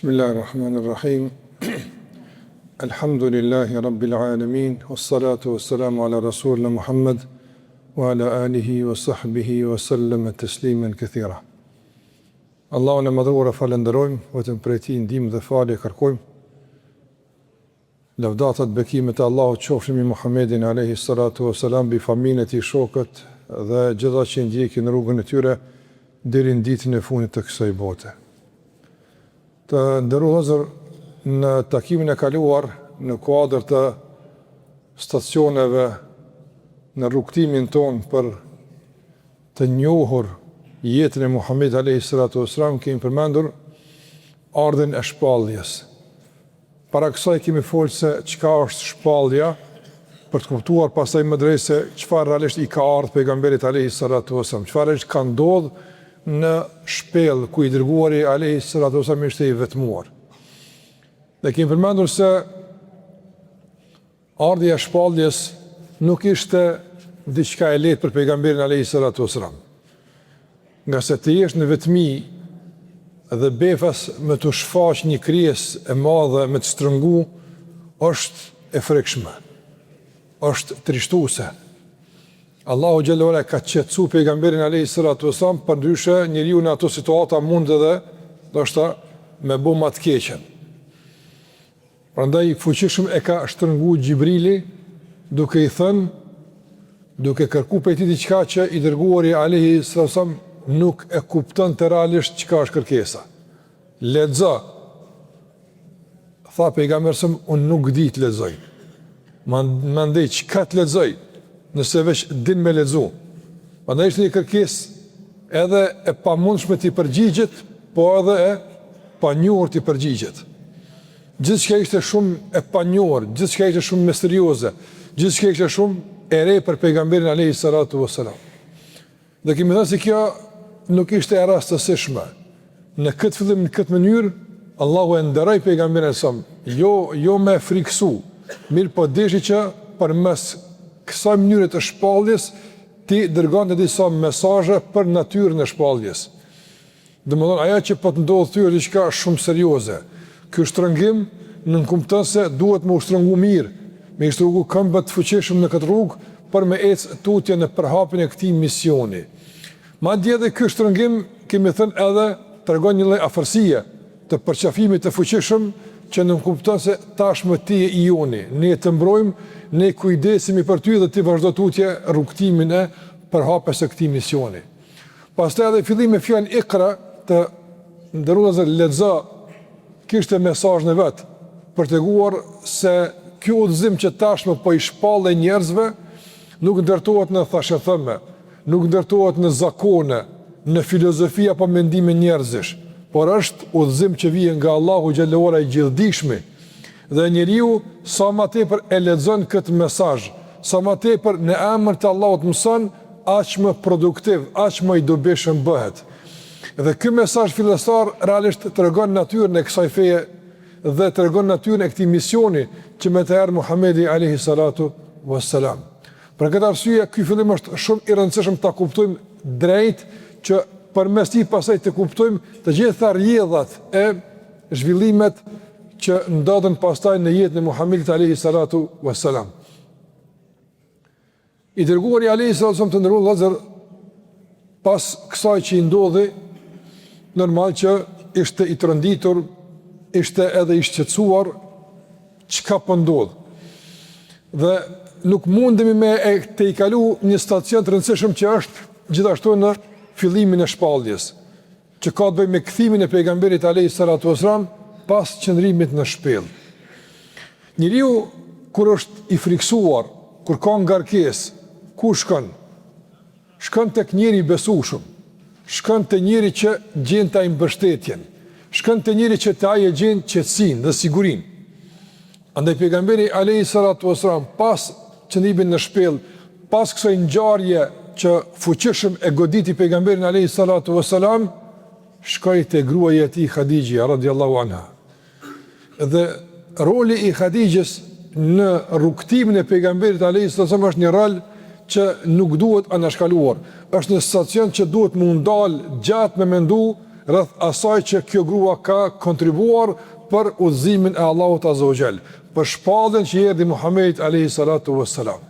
Bismillahirrahmanirrahim. Alhamdulillahi rabbil alamin, wassalatu wassalamu ala rasulina Muhammad wa ala alihi wa sahbihi wa sallam tasliman kathira. Allahun e madhruar falenderojmë, vetëm prej tij ndihmë dhe falje kërkojmë. Lavdatat bekimet e Allahut qofshin mbi Muhammedin alayhi salatu wassalam, bi familjen e tij, shokët dhe gjithë ata që ndjekin rrugën e tyre deri në ditën e fundit të kësaj bote. Të nderuar në takimin e kaluar në kuadër të stacioneve në rrugtimin ton për të njohur jetën e Muhamedit alayhi salatu wasalam, kemi përmendur ardhen e shpalljes. Para kësaj kemi folur se çka është shpallja, për të kuptuar pastaj më drejt se çfarë realisht i ka ardhur pejgamberit alayhi salatu wasalam, çfarë është ka ndodhur në shpellë ku i dërguari alayhi salatu wasallam ishte i vetmuar. Dhe kemi përmendur se ardhja e shpalljes nuk ishte diçka e lehtë për pejgamberin alayhi salatu wasallam. Nga se të jesh në vetmi dhe befas me të shfaq një krijesë e madhe, me të strëngu, është e frekshme, është trishtuese. Allahu xhallahu ala ka qetësu pejgamberin alayhi salatu wasallam, përndryshe njeriu në ato situata mund edhe ndoshta me bë më të keqen. Prandaj fuqishëm e ka shtrëngu Xhibrili duke i thënë, duke kërkuar prej tij diçka që i dërguari alayhi salatu wasallam nuk e kupton të realisht çka është kërkesa. Lexo. Tha pejgamberi, unë nuk di të lexoj. Mandej çka të lexoj? Nëse veç din me lexu. Prandaj ishte një kërkesë edhe e pamundshme të përgjigjet, po edhe e panjohur të përgjigjet. Gjithçka ishte shumë e panjohur, gjithçka ishte shumë misterioze, gjithçka ishte shumë e re për pejgamberin alayhi salatu wasalam. Dhe kemi thënë se kjo nuk ishte e rastësishme. Në këtë fillim, në këtë mënyrë, Allahu e nderoi pejgamberin sa jo me friksu, mirë po deshi që përmes kësaj mënyre të shpalljes ti dërgonte disa mesazhe për natyrën e shpalljes. Domethënë ajo që po të ndodhë ty është diçka shumë serioze. Ky shtrëngim nënkupton se duhet më ushtrëngu mirë, me ushtrëngu këmbët të fuqishëm në këtë rrugë për me ecë tutje në përhapjen e këtij misioni. Madje edhe ky shtrëngim, kemi thënë, edhe tregon një lloj afërsie të përqafimit të fuqishëm që nënkupton se tashmë ti je i joni, ne të mbrojmë, ne kujdesemi për ty dhe ti vazhdo tutje rrugtimin e përhapjes së këtij misioni. Pastaj edhe fillimi me fjalën Iqra, të ndërruazë lexo, kishte mesazhin e vet për treguar se ky udhëzim që tashmë po i shpallë njerëzve nuk ndërtohet në thashëthëme, nuk ndërtohet në zakone, në filozofi apo mendime njerëzish, por është udhëzim që vjen nga Allahu xhallahu ala i gjithdijshmi. Dhe njeriu sa më tepër e lexon këtë mesazh, sa më tepër në emër të Allahut mëson, aq më produktiv, aq më i dobishëm bëhet. Dhe ky mesazh fillestar realisht tregon natyrën e kësaj feje dhe tregon natyrën e këtij misioni që më të erdhi Muhamedi alayhi salatu wassalam. Për këtë arsye ky fillim është shumë i rëndësishëm ta kuptojmë drejt, që përmes tij pasaj të kuptojmë të gjitha rrjedhat e zhvillimet që ndodhen pastaj në jetën e Muhamedit alayhi salatu wassalam. I dërguari alayhi salatu wassalam të ndërruar Lazar, pas kësaj që i ndodhi, normal që ishte i tronditur, ishte edhe i shqetësuar çka po ndodh. Dhe nuk mundemi me të i kalu një stacion të rëndësishëm që është gjithashtu në fillimin e shpalljes, që ka të bëjë me kthimin e pejgamberit alayhi salatu wasalam pas qëndrimit në shpellë. Njeriu kur është i friksuar, kur ka ngarkesë, ku shkon? Shkon tek njëri i besueshëm, shkon te njëri që gjen ta mbështetjen, shkon te njëri që ta e gjen qetësinë dhe sigurinë. Andaj pejgamberi alayhi salatu wasalam pas qëndrimit në shpellë, pas kësaj ngjarje që fuqishëm e goditi pejgamberin alayhi salatu wasalam, shkoi te gruaja e tij Khadija radhiyallahu anha. Dhe roli i Khadijës në rrugtimin e pejgamberit alayhi salatu wasalam është një rol që nuk duhet anashkaluar. Është një stacion që duhet më ndal gjatë me mendu rreth asaj që kjo grua ka kontribuar për udhëzimin e Allahut Azza wa Jall, për shpalljen që i erdhi Muhamedit alayhi salatu wassalam.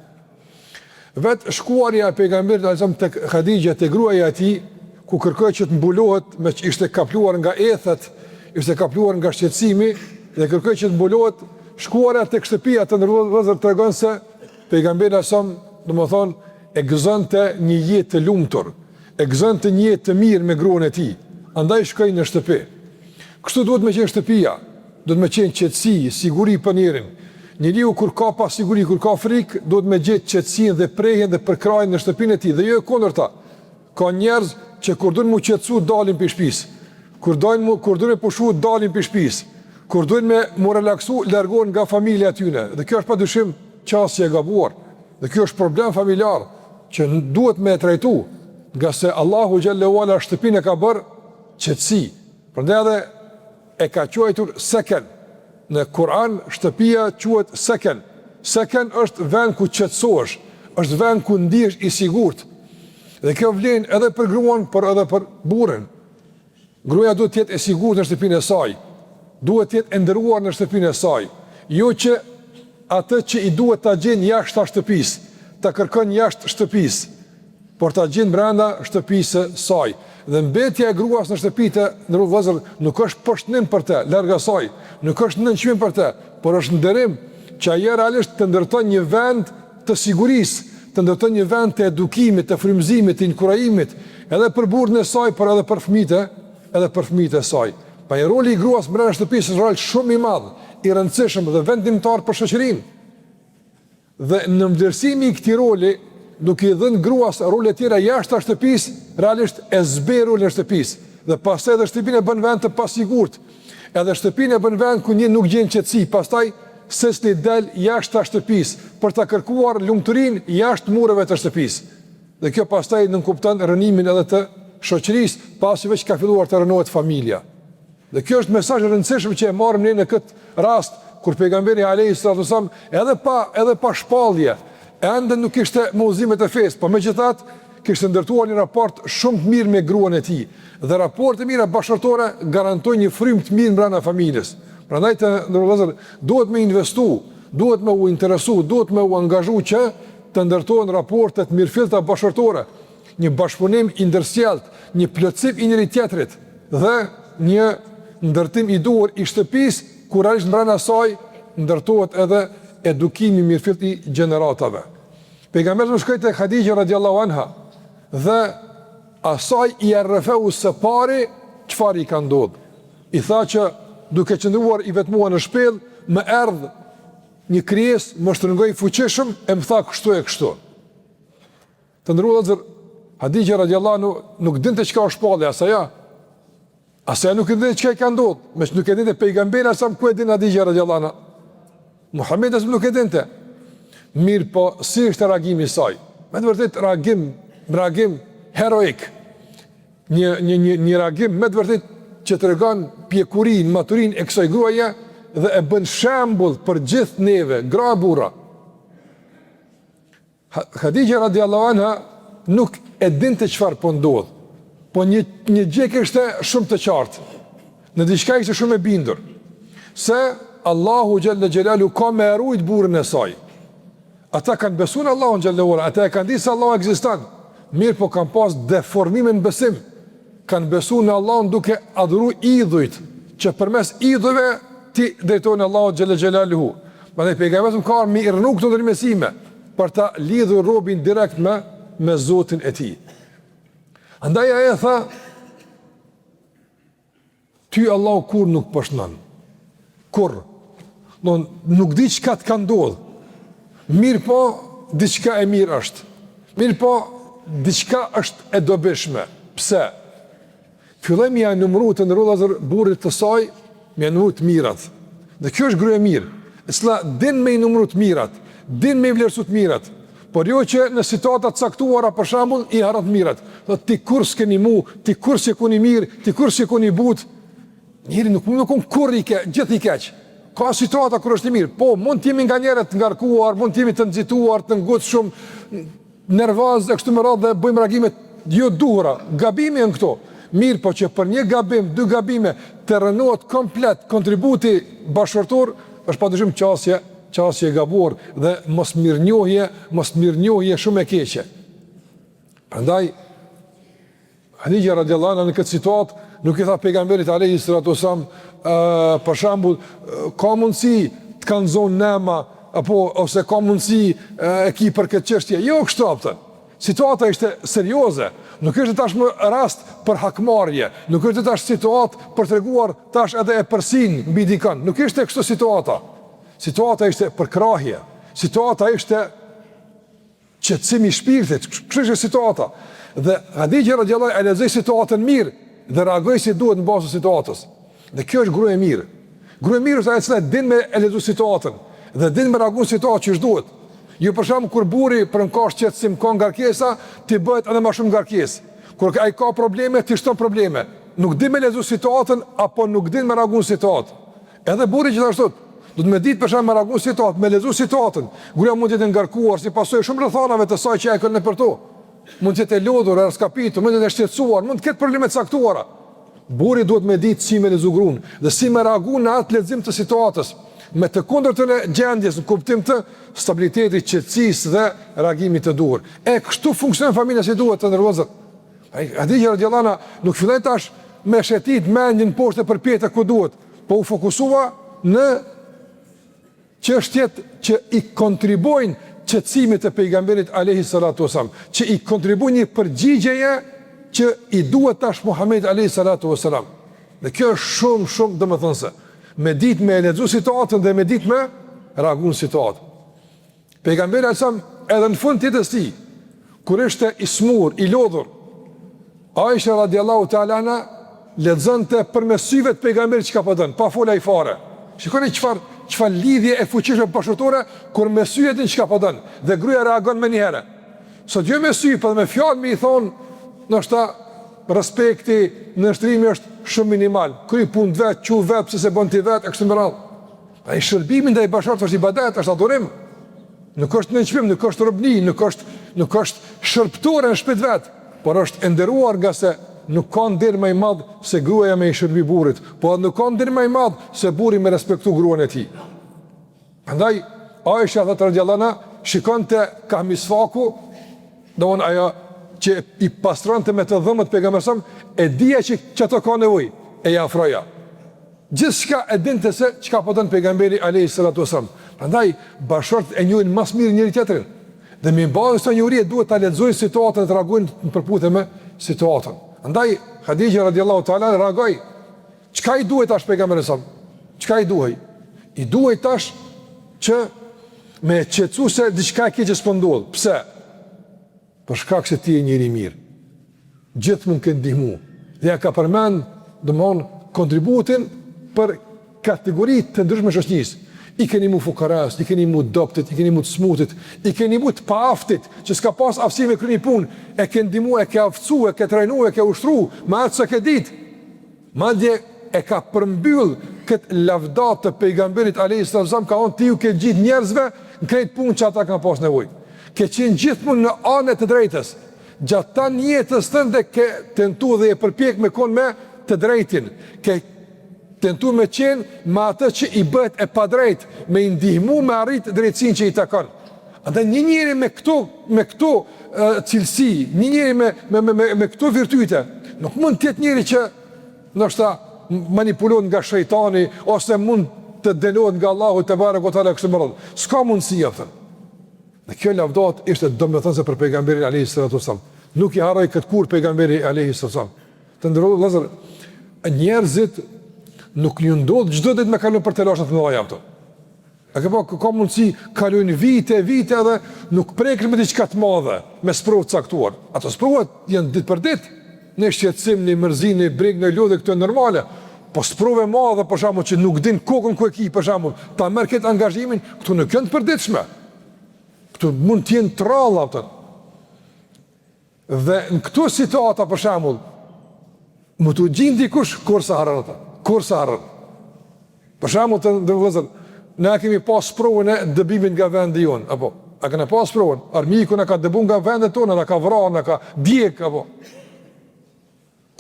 Vetë shkuarja e pejgamberit alajhissalam tek Khadija, te gruaja e tij, ku kërkoi që të mbulohet, me që ishte kapluar nga ethet, ishte kapluar nga shqetësimi dhe kërkoi që të mbulohet, shkuarja tek shtëpia të ndërruar tregon se pejgamberi alajhissalam, domethënë, e gëzonte një jetë të lumtur, e gëzonte një jetë të mirë me gruan e tij. Andaj shkoi në shtëpi. Kështu duhet me qenë shtëpia, duhet me qenë qetësi, siguri për njerin. Njeriu kur ka pa siguri, kur ka frikë, duhet me gjetë qetësinë dhe prehjen dhe përkrajin në shtëpinë e tij, dhe jo e kundërta. Ka njerëz që kur duhen mu qetësu dalin për shtëpisë. Kur duhen pushu dalin për shtëpisë. Kur duhen mu relaksu, largohen nga familja e tyre. Dhe kjo është padyshim çështje e gabuar. Dhe kjo është problem familjar që duhet me trajtu, nga se Allahu xhallahu ala shtëpinë e ka bërë qetësi. Prandaj edhe e ka quajtur seken. Në Kur'an shtëpia quhet seken. Seken është vend ku qetësohesh, është vend ku ndihesh i sigurt. Dhe kjo vlen edhe për gruan, por edhe për burrin. Gruaja duhet të jetë e sigurt në shtëpinë e saj. Duhet të jetë e nderuar në shtëpinë e saj. Jo që atë që i duhet ta gjejnë jashtë shtëpisë, ta kërkon jashtë shtëpisë, por ta gjejnë brenda shtëpisë së saj. Dhe mbetja e gruas në shtëpitë në vëllezër nuk është poshtnim për të, larg asaj, nuk është nënçmim për të, por është nderim që ajo realisht të ndërton një vend të sigurisë, të ndërton një vend të edukimit, të frymëzimit, të inkurajimit, edhe për burrin e saj, por edhe për fëmijët e saj. Pa i roli i gruas brenda shtëpisë është rol shumë i madh, i rëndësishëm dhe vendimtar për shoqërinë. Dhe në vlerësimi i këtij roli, duke i dhënë gruas role të tjera jashtë shtëpisë, realisht e zber rolin e shtëpisë. Dhe pastaj edhe shtëpinë e bën vend të pasigurt. Edhe shtëpinë e bën vend ku një nuk gjen qetësi, pastaj sesli del jashtë shtëpisë për ta kërkuar lumturinë jashtë mureve të shtëpisë. Dhe kjo pastaj nënkupton rënimin edhe të shoqërisë, pasi veç ka filluar të rënohet familja. Dhe kjo është mesazh i rëndësishëm që e marrim ne në këtë rast kur pejgamberi alayhi salatu wasallam edhe pa shpallje, ende nuk kishte mozimet e fesë, por megjithatë kishte ndërtuar një raport shumë të mirë me gruan e tij. Dhe raporte mira bashkëtorë garantojnë një frymë të mirë brenda familjes. Prandaj të ndërlozë duhet me investu, duhet me u interesu, duhet me u angazhu që të ndërtohen raporte të mirëfillta bashkëtorë, një bashkëpunim i ndërsjellët, një plotësim i njëri tjetrit dhe një ndërtim i duhur i shtëpisë ku realisht brenda saj ndërtohet edhe edukimi mirëfillt i gjeneratave. Pejgamberi më shkoi te Khadija radhiyallahu anha dhe asaj i rrefeu së pari çfarë i ka ndodhur. I tha që duke qëndruar i vetmuar në shpellë, më erdh një krijesë, më shtrëngoi fuqishëm e më tha kështu e kështu. Të ndruar Khadija radhiyallahu anha nuk dinte çka është shpallja asaj. Asaj nuk e dinte çka i ka ndodhur, mes nuk e dinte pejgamberi asam ku e din Khadija radhiyallahu anha. Muhamedi as nuk e dinte. Mirë po, si është reagimi i saj? Me të vërtet reagim heroik. Një reagim me të vërtet që tregon pjekurinë, maturinë e kësaj gruaje dhe e bën shembull për gjithë neve, gra burra. Khadija radhiyallahu anha nuk e dinte çfarë po ndodh, po një gjë kishte shumë të qartë. Në diçka ishte shumë e bindur se Allahu xhalla xhelalu ka me rujt burrin e saj. Ata kanë besuar në Allahun xhallahu ala, ata e kanë ditë se Allahu ekziston. Mirë, po kanë pas deformime në besim. Kanë besuar në Allahun duke adhuruar idhujt, që përmes idhujve ti drejtohen Allahut xhalla xhelaluhu. Prandaj pejgamberi ka mi rënë këto ndërmesime për ta lidhur robin direkt me Zotin e tij. Andaj ai tha, ty Allahu kur nuk pëshnon. Kur nuk di çka të ka ndodhur. Mirë po, diçka e mirë është. Mirë po, diçka është e dobishme. Pse? Filloj me ja numëru të ndërrodhazër burrit të saj, me ja numëru të mirat. Dhe kjo është gruaja e mirë, e cila din me i numëru të mirat, din me i vlerësu të mirat, por jo që në situatat caktuara për shembull i harrat mirat. Do ti kur s'keni mu, ti kur s'keni mirë, ti kur s'keni but. Njëri nuk mund të kon kurrë i keq, gjithë i keq. Ka situata kur është i mirë, po mund të jemi nga njerëz të ngarkuar, mund të jemi të nxituar, të ngutshëm, nervoz e kështu me radhë dhe bëjmë reagime jo duhura. Gabimi janë këto. Mirë, po që për një gabim, 2 gabime të rënohet komplet kontributi bashkëtorë, është padyshim qasje e gabuar dhe mos mirënjohje shumë e keqe. Prandaj Hadija radiallahu anha në këtë situatë nuk i tha pejgamberit alayhi salatu wasallam, për shembull, ka mundësi të kanë zonë nema ose ka mundësi e ki për këtë çështje. Jo kështu aftë. Situata ishte serioze, nuk është tashmë rast për hakmarrje, nuk është tash situatë për treguar tash edhe e përsin mbi dikën. Nuk ishte kështu situata. Situata ishte për krahje. Situata ishte qetësim i shpirtit. Kështu ishte situata. Dhe Hadija radiallahu anha e lexoi situatën mirë dhe reagoi si duhet në bazë të situatës. Dhe kjo është gruaja e mirë. Gruaja e mirë është ajo që din me e lexu situatën dhe din me reaguar situatën që duhet. Jo për shkak kur burri për në kash qetësim ka ngarkesa, ti bëhet edhe më shumë ngarkesë. Kur ai ka probleme, ti shton probleme. Nuk din me lexu situatën apo nuk din me reaguar situatë. Edhe burri gjithashtu do të më ditë për shkak me reaguar situatë, me lexu situatën. Gruaja mund të jetë ngarkuar si pasojë shumë rrethanave të saj që ai kanë për to. Mund të jetë lodhur, raskapitur, mund të jetë shqetësuar, mund të ketë probleme të caktuara. Burri duhet me ditë si me lexu gruan dhe si me reaguar në atë lexim të situatës, me të kundërtën e gjendjes në kuptim të stabilitetit, qetësisë dhe reagimit të duhur. Kështu funksionon familja si duhet të ndërvozë. Hadija radiallahu anha nuk filloi tash me shetit mendjen poshtë për pjetë ku duhet, po u fokusua në çështjet që i kontribuojnë qetësimit të pejgamberit alayhi salatu wasallam, që i kontribuojnë një përgjigjeje që i duhet tash Muhamedit alayhi salatu wasallam. Dhe kjo është shumë domethënëse. Me ditë me lexu situatën dhe me ditë me reaguar në situatë. Pejgamberi alsam edhe në fund të jetës së tij, kur ishte i smur, i lodhur, Aisha radiallahu ta'ala anha lexonte përmes syve të pejgamberit çka po don, pa folaj fare. Shikoni çfarë lidhje e fuqishme bashkëtorë kur me syjet din çka po don dhe gruaja reagon më një herë. Sot jo me sy, por me fjalë më i thon, ndoshta respekti, nështrimi është shumë minimal. Kry punë vet, quh vet pse se bën ti vet, e kështu me radhë. Ai shërbimi ndaj bashkëtorëve është ibadet, është adhurim. Nuk është nënçmim, nuk është robni, nuk është shërbëtorë në shtëpi vet, por është e nderuar nga se nuk ka nder më i madh se gruaja me i shërbi burrit, po nuk ka nder më i madh se burri me respektu gruan e tij. Prandaj Aisha radhiyallahu anha shikonte ka misfaku, domon ajo që i pastronte me të dhëmët pejgamberit, e dija që çato ka nevojë, e ja afroja. Gjithçka e dinte se çka po don pejgamberi alayhi salatu wasallam. Prandaj bashkët e njohin më së miri njëri tjetrin. Dhe me bazë kësaj njohurie duhet ta lexojnë situatën, të reagojnë në përputhje me situatën. Andaj Hadija radiallahu ta'ala reagoi. Çka i duhet tash pejgamberit sa? Çka i duhej? I duhej tash që me qetësu se diçka e keqe s'po ndodh. Pse? Për shkak se ti je njëri i mirë. Gjithmonë ke ndihmu. Dhe ja ka përmend domthon kontributin për kategori të ndryshme shoqërisë. I keni mu fukaras, i keni mu doptit, i keni mu të smutit, i keni mu të paaftit, që s'ka pas aftësi me kryeni punë, e ke ndimu, e ke aftësu, e ke trajnu, e ke ushtru, ma atë se ke ditë. Madje e ka përmbyll këtë lavdat të pejgamberit alayhi sallam, ka onë ti ju ke gjithë njerëzve në krejt punë që ata kanë pas nevojë. Ke qenë gjithmonë në anën të drejtës. Gjatë ta jetës tënde ke tentuar dhe e përpjek me kon me të drejtin. Ke tentuar me qenë me atë që i bëhet e padrejt, me i ndihmu me arrit drejtësinë që i takon. Andaj një njeri me këto cilësi, një njeri me këto virtyte, nuk mund të jetë njeri që ndoshta manipulohet nga shejtani ose mund të dënohet nga Allahu te barekutaala kështu më radh. S'ka mundësi aftë. Dhe kjo lavdat ishte domethënëse për pejgamberin alayhi salatu wasallam. Nuk i harroi këtë kur pejgamberi alayhi salatu wasallam. Të ndërrua vëllazër, njerëzit nuk ju ndodh çdo ditë me kalon për telasha të mëdha aftë. A ka mundësi kalojnë vite edhe nuk prekin me diçka të madhe, me sprovë të caktuar. Ato sprovat janë ditë për ditë, në shqetësim, në mërzi, në breg, në lodhje, këto e normale. Po sprovë e madhe për shembull që nuk din kokën ku e ki për shembull, ta merr këtë angazhimin, këtu nuk janë të përditshme. Këtu mund të jenë tralla ato. Dhe në këto situata për shembull, më të gjin dikush kur sa harron ata. Kur sa harron. Për shembull të vëllezër, ne kemi pas provën e dëbimit nga vendi jon, apo a kena pas provën? Armiku na ka dëbuar nga vendet tona, na ka vrarë, na ka djeg apo.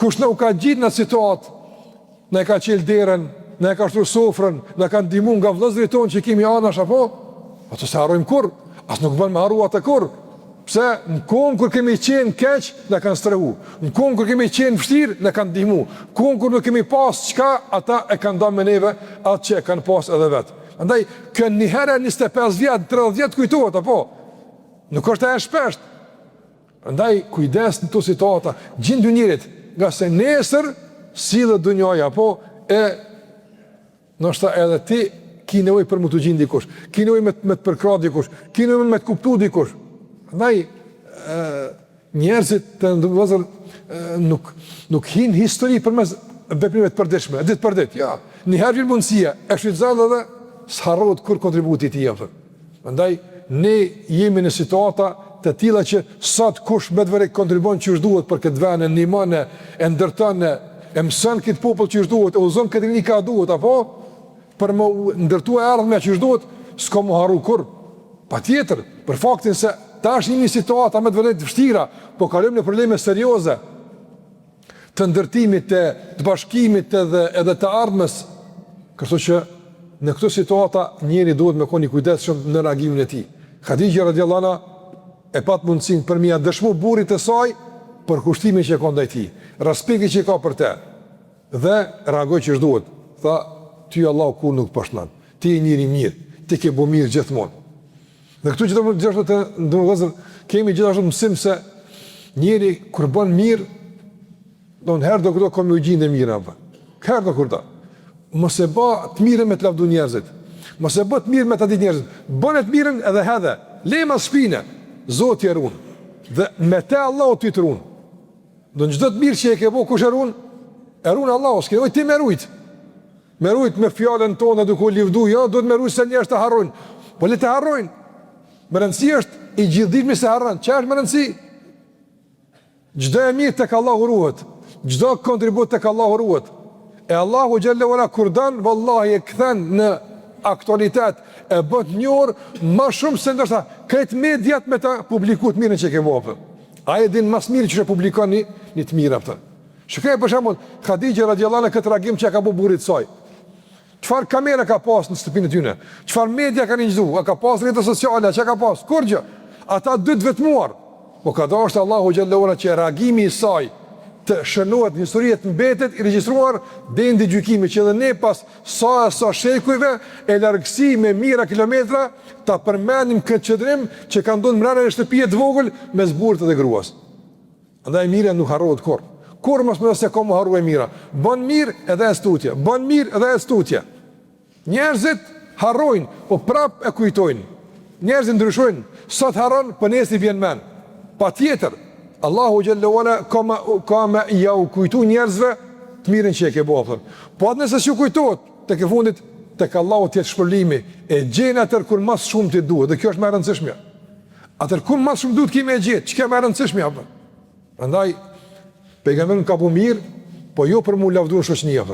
Kush na u ka gjitë në situatë, na e ka qelë derën, na e ka shtruar sofrën, na ka ndihmuar nga vëllezërit tonë që kemi anash apo? Ato se harrojmë kur, as nuk bën me harru atë kur. Pse në kohën kur kemi qenë keq, na kanë strehu. Në kohën kur kemi qenë vështirë, na kanë ndihmu. Në kohën kur nuk kemi pas çka, ata e kanë dhënë me neve atë që e kanë pas edhe vet. Andaj kë një herë 25 vjet, 30 vjet kujtohet apo? Nuk është e shpesht. Andaj kujdes në këto situata, gjindu njerit, nga se nesër sillet dunjaja apo e ndoshta edhe ti ki nevojë për më të gjindë dikush, ki nevojë me të përkrah dikush, ki nevojë me të kuptu dikush. Andaj njerëzit të ndërvozër nuk hin histori përmes veprime të përditshme, ditë për ditë. Ja, një herë vjen mundësia, e shfrytëzon edhe s'harrohet kur kontributi i tij. Andaj ne jemi në situata të tilla që sot kush me të vërtetë kontribon që duhet për këtë vend, ndihmon, e ndërton, e mëson këtë popull që duhet, e uzon këtë rini ka duhet apo për më ndërtuar ardhmja që duhet, s'ka më harru kur. Patjetër, për faktin se tash jemi në situata me të vërtetë vështira, po kalojmë në probleme serioze të ndërtimit, të bashkimit edhe të ardhmës. Kështu që në këto situata njeri duhet me koni kujdesshëm në reagimin e tij. Khadija radhiyallahu anha e pat mundësinë për mia dëshmu burrit të saj për kushtimin që e ka ndaj tij, respektin që ka për te. Dhe reagoi që duhet. Tha, ty Allahu kur nuk pashnan. Ti je njëri mirë, ti ke bu mirë gjithmonë. Dhe këtu gjithashtu të ndërvozëm, kemi gjithashtu mësim se njeri kur bën mirë, do në herë do këto kom u gjinde mirë apo. Herë do kurta. Mos e bë të mirën me të lavdu njerëzit. Mos e bë të mirën me të ditë njerëzit. Bën të mirën edhe hedhe. Le mas shpinë. Zoti e ruan. Dhe me te Allahu ty të ruan. Do në çdo të mirë që e ke bëu kush e ruan? E ruan Allahu, s'ke nevojë ti me rujt. Me rujt me fjalën tonë duke u livdu, jo, duhet me rujt se njerëz të harrojnë. Po le të harrojnë. Më rëndësi është i gjithdijshmi se harron. Çfarë më rëndësi? Çdo e mirë tek Allahu ruhet. Çdo kontribut tek Allahu ruhet. E Allahu xhallahu ala kur dan, vallahi e kthen në aktualitet, e bët njërë ma shumë se ndoshta këtë mediat me ta publiku të mirën që ke vopë. A e din mas mirë që publikon një të mirë apëtë. Shukaj për shembull, Khadija radhiyallahu anha këtë reagim që ka bu burrit saj. Çfarë kamera ka pas në shtëpinë e tyre? Çfarë media kanë nxjerrë? A ka pas rrjete sociale? Çka ka pas? Kur gjë? Ata dy të vetmuar. Po ka dashur Allahu xhallahu ala që reagimi i saj të shënohet në historie të mbetet i regjistruar deri në gjykimin që edhe ne pas sa shekujve e largësi me mijëra kilometra ta përmendim këtë çdrim që ka ndodhur mbrana në shtëpi të vogël mes burrit dhe gruas. Andaj mira nuk harrohet kurrë. Kur mos më se komo harru e mira. Bën mirë edhe e stutje. Bën mirë edhe e stutje. Njerëzit harrojnë, po prap e kujtojnë. Njerëzit ndryshojnë. Sot harron, po nesër vjen mend. Patjetër, Allahu xhallahu ala ka me ja u kujtu njerëzve të mirën që e ke bëu. Po nëse s'ju kujtohet, tek e fundit tek Allahu të jetë shpërblimi e gjen atë kur më shumë ti duhet. Dhe kjo është më e rëndësishme. Atë kur më shumë duhet kimë e gjet, çka më e rëndësishme apo. Prandaj pejgamberi ka bu mirë, po jo për mu lavdruar shoqënia,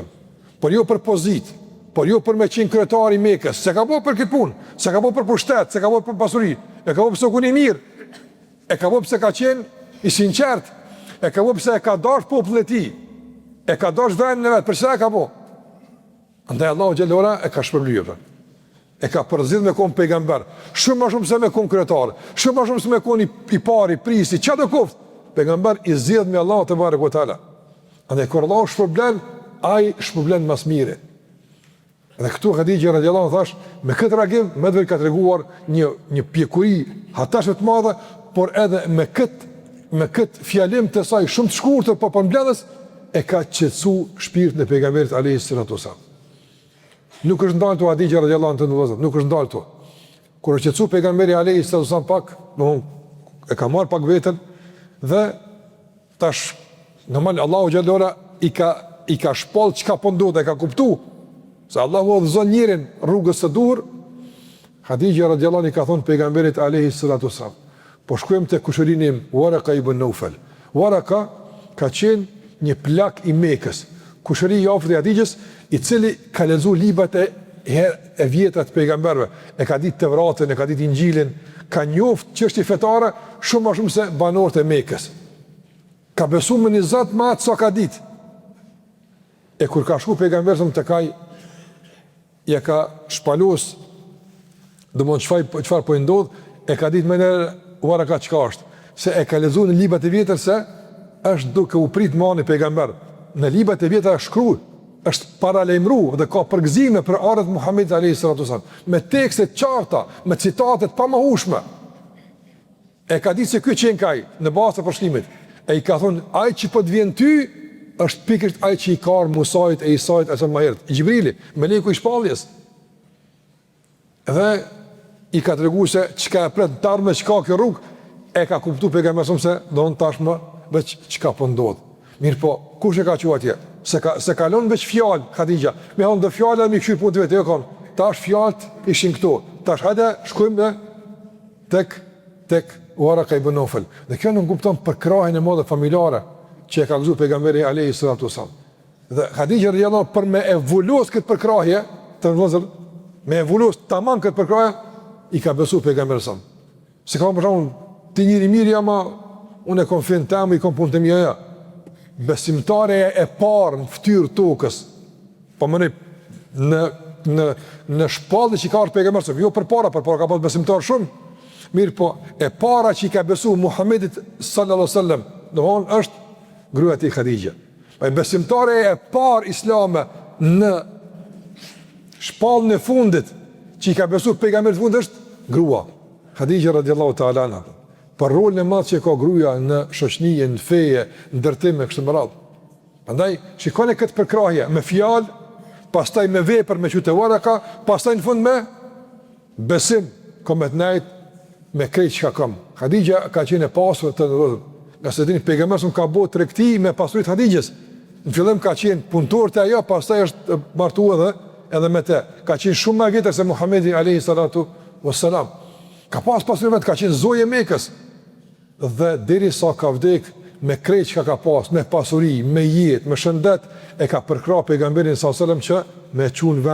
por jo për pozitë, por jo për me qenë kryetari i Mekës, se ka bu për këtë punë, se ka bu për pushtet, se ka bu për pasuri, e ka bu pse qenë mirë, e ka bu pse ka qenë i sinqert, e ka bu pse e ka dashur popullin e tij, e ka dashur vendin e vet, për çfarë ka bu? Andaj Allahu xhallahu ala e ka shpërblyer. E ka përzidh me kon pejgamber, shumë më shumë se me kon kryetar, shumë më shumë se me kon i pari, prisi, çfarë do koft? Pejgamber i zgjedh me Allah te barekuhu teala. Andaj kur Allah shpërblen, ai shpërblen më së miri. Dhe këtu Khadija radhiyallahu anha thash, me këtë reagim më duhet ka treguar një pjekuri hatashe të madhe, por edhe me kët fjalim të saj shumë të shkurtër po mbledhës e ka qetësu shpirtin e pejgamberit alayhis salatu wasallam. Nuk është ndalë të Khadija radhiyallahu anha, nuk është ndalë të. Kur është qetësu pejgamberi alayhis salatu wasallam pak, e ka marr pak veten. Dhe tash normal Allahu xhallahu ala i ka shpoll çka po ndodh, e ka kuptu se Allahu udhëzon njërin rrugës së dur. Khadija radhiyallahu anha ka thonë pejgamberit alayhi salatu wasallam, po shkojmë te kushërini im Waraka ibn Nawfal. Waraka ka qenë një plak i Mekës, kushëri i afërt i Khadijës, i cili ka lexuar librat e vjetra të pejgamberëve, e ka ditë Tevratin, e ka ditë Injilin, ka njoft çështje fetare shumë më shumë se banorët e Mekës. ka besu me një Zot më atë sa ka ditë. E kur ka shku pejgamberi të kaj, ja ka shpalos, do më në qëfar po i ndodh, e ka ditë me nërë, uara ka qka është, se e ka lezu në libat e vjetër se, është duke u prit mani pejgamber. Në libat e vjetër është shkru, është paralajmëru dhe ka përgëzime për arët Muhammed a.s. Me tekstet qarta, me citatet pa mahushme. E ka ditë se kjo qenë kaj, në basë të përshlimit. E i ka thonë, aj që po të vjen ty, është pikrisht aj që i karë Musajt e Isajt e sa më herët. Gjibrili, meleku i shpalljes. Dhe i ka të regu se qka e pret darë me qka kjo rrugë, e ka kuptu pejgamberi se do në tashmë veç qka po ndodhë. Mirë po, kush e ka qua tje? Se kalon veç fjallë, Khadija, me honë dhe fjallë dhe mi këshyrë punë të vetë, jo konë, tash fjallët ishin këto, tash hajde shkojmë dhe tek Waraka ibn Nawfal. Dhe kjo nuk kupton për krahin e madhe familjare që e ka gëzuar pejgamberi alayhi salatu wasallam. Dhe Khadija radhiyallahu për me evoluos këtë përkrahje, të vëllezër, me evoluos tamam këtë përkrahje, i ka besuar pejgamberit sallam. Se ka për shembull ti njëri mirë ama unë e konfin tam i kom punë të mia. Besimtare e parë në fytyrë tokës. Po më në shpallë që ka ardhur pejgamberi sallam, jo përpara ka pas besimtar shumë. Mirë po, e para që i ka besu Muhammedit sallallahu sallam, domthonjë është gruaja e Khadija. Pa besimtare e parë islame në shpallën e fundit që i ka besu pejgamberit fundit është grua Khadija radhiyallahu ta'ala anha. Për rolin e madh që ka gruaja në shoqëni, në feje, në ndërtim e kështu me radhë. Prandaj shikoni këtë përkrahje me fjalë, pastaj me vepër me qytet Waraka, pastaj në fund me besim kometnajt me krejt që ka kam. Khadija ka qenë e pasur të nërëdhëm. Nga se dini, pejgamberi ka bo tregti me pasurit Khadijës. Në fillim ka qenë punëtor të ajo, pastaj është martua edhe me te. Ka qenë shumë më vjetër se Muhammedi alayhi salatu wassalam. Ka pas pasurit vetë, ka qenë zoje Mekës. Dhe deri sa ka vdek me krejt që ka pas, me pasuri, me jetë, me shëndet, e ka përkra pejgamberin sallallahu që me qunë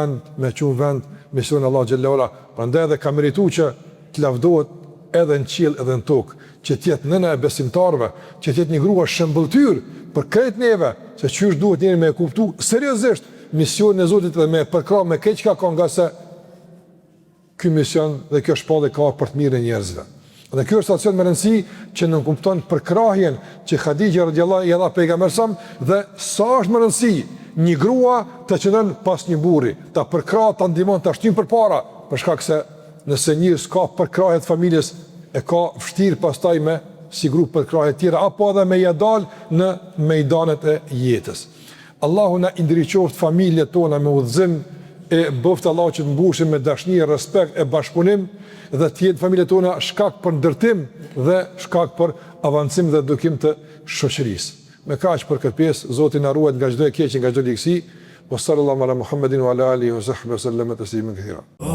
vend, misionin Allah xhallahu ala. Prandaj edhe ka merituar që të lavdohet edhe në qiell edhe në tokë, që tjetë nëna e besimtarve, që tjetë një grua shëmbëltyr për krejt neve, se qysh duhet njëri me e kuptu seriozisht misionin e Zotit dhe me përkra me keq ka nga se ky mision dhe kjo shpallë ka për të mirën e njerëzve. Dhe kjo është stacion me rëndësi që në kupton përkrahjen që Khadija radhiyallahu anha dha pejgamberit dhe sa është më rëndësi një grua të qëndron pas një burri, ta përkrah, ta ndihmon, ta shtyn përpara, për shkak se nëse njës ka përkrahje të familjes, e ka vështirë pastaj me si grup përkrahje tjera, apo edhe me jadal në mejdanet e jetës. Allahu na indriqoft familje tona me udhëzim, e bëft Allah që të mbushim me dashni, respekt e bashkëpunim, dhe tjetë familje tona shkak për ndërtim dhe shkak për avancim dhe edukim të shoqërisë. Me kaq për këtë pjesë, Zoti na ruaj nga çdo e keq, nga çdo ligësi. Sallallahu ala Muhammedin wa ala alihi wa sahbihi sallam tasliman kathira.